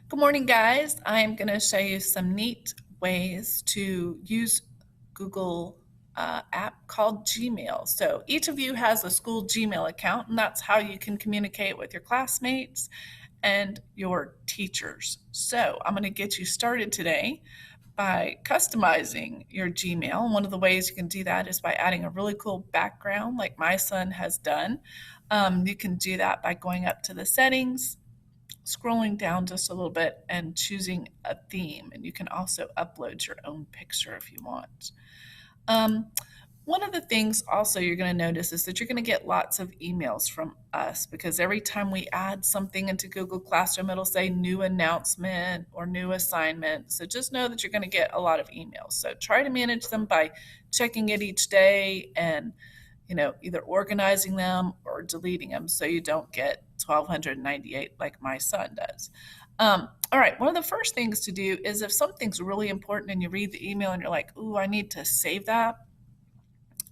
Good morning, guys. I'm going to show you some neat ways to use Google app called Gmail. So each of you has a school Gmail account, and that's how you can communicate with your classmates and your teachers. So I'm going to get you started today by customizing your Gmail. And one of the ways you can do that is by adding a really cool background like my son has done. You can do that by going up to the settings, scrolling down just a little bit and choosing a theme. And you can also upload your own picture if you want. Um, One of the things also you're going to notice is that you're going to get lots of emails from us because every time we add something into Google Classroom, it'll say new announcement or new assignment. So just know that you're going to get a lot of emails. So try to manage them by checking it each day and either organizing them or deleting them so you don't get 1,298 like my son does. All right, one of the first things to do is if something's really important and you read the email and you're like, ooh, I need to save that,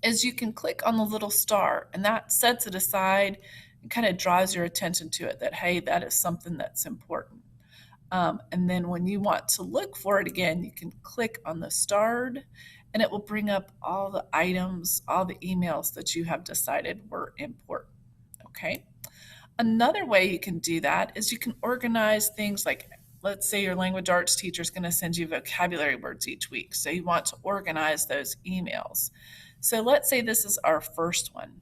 is you can click on the little star and that sets it aside and kind of draws your attention to it that, hey, that is something that's important. And then when you want to look for it again, you can click on the starred and it will bring up all the items, all the emails that you have decided were important. Okay. Another way you can do that is you can organize things like, let's say your language arts teacher is going to send you vocabulary words each week. So you want to organize those emails. So let's say this is our first one.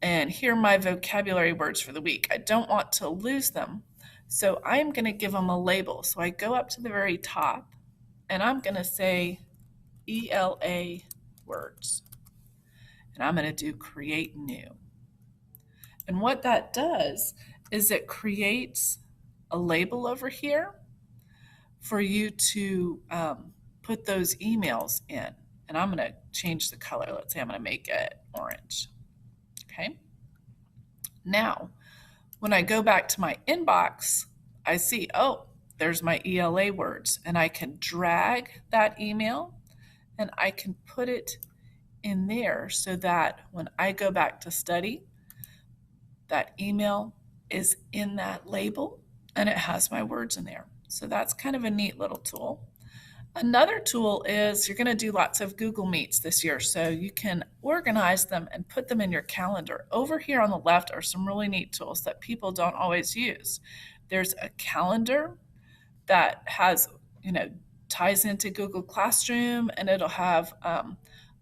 And here are my vocabulary words for the week. I don't want to lose them. So I'm going to give them a label. So I go up to the very top and I'm going to say ELA words. And I'm going to do create new. And what that does is it creates a label over here for you to put those emails in. And I'm going to change the color. Let's say I'm going to make it orange. Okay. Now, when I go back to my inbox, I see, oh, there's my ELA words. And I can drag that email and I can put it in there so that when I go back to study, that email is in that label and it has my words in there. So that's kind of a neat little tool. Another tool is you're going to do lots of Google Meets this year, so you can organize them and put them in your calendar. Over here on the left are some really neat tools that people don't always use. There's a calendar that has, ties into Google Classroom and it'll have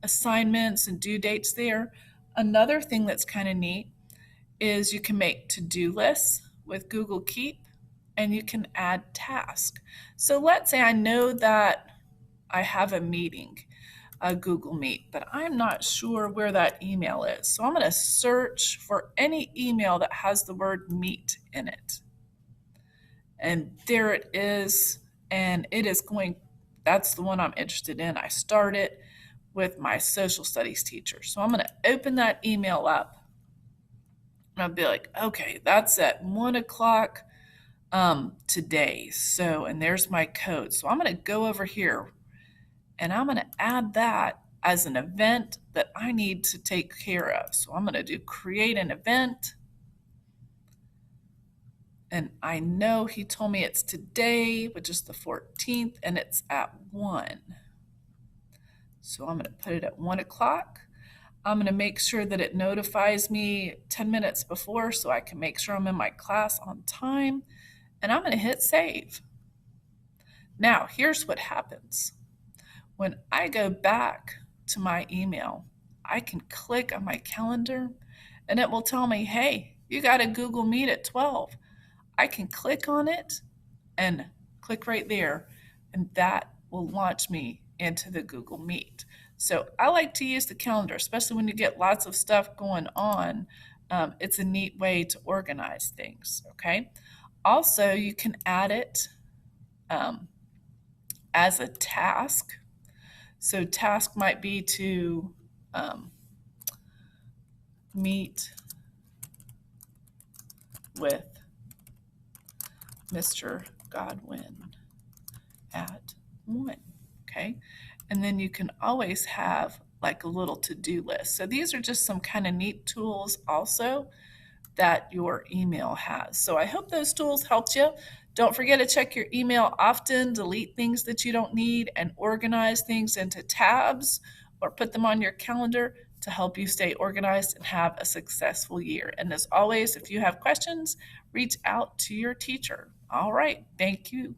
assignments and due dates there. Another thing that's kind of neat is you can make to-do lists with Google Keep and you can add tasks. So let's say I know that I have a meeting, a Google Meet, but I'm not sure where that email is. So I'm going to search for any email that has the word meet in it. And there it is. And it is that's the one I'm interested in. I start it with my social studies teacher. So I'm going to open that email up. And I'll be like, okay, that's at 1:00 today. So, and there's my code. So I'm going to go over here and I'm going to add that as an event that I need to take care of. So I'm going to do create an event. And I know he told me it's today, which is the 14th, and it's at 1. So I'm going to put it at 1:00. I'm going to make sure that it notifies me 10 minutes before so I can make sure I'm in my class on time. And I'm going to hit save. Now, here's what happens. When I go back to my email, I can click on my calendar and it will tell me, hey, you got a Google Meet at 12. I can click on it and click right there, and that will launch me into the Google Meet. So I like to use the calendar, especially when you get lots of stuff going on. It's a neat way to organize things, okay? Also, you can add it as a task. So task might be to meet with Mr. Godwin at 1, okay? And then you can always have like a little to-do list. So these are just some kind of neat tools also that your email has. So I hope those tools helped you. Don't forget to check your email often, delete things that you don't need, and organize things into tabs or put them on your calendar to help you stay organized and have a successful year. And as always, if you have questions, reach out to your teacher. All right, thank you.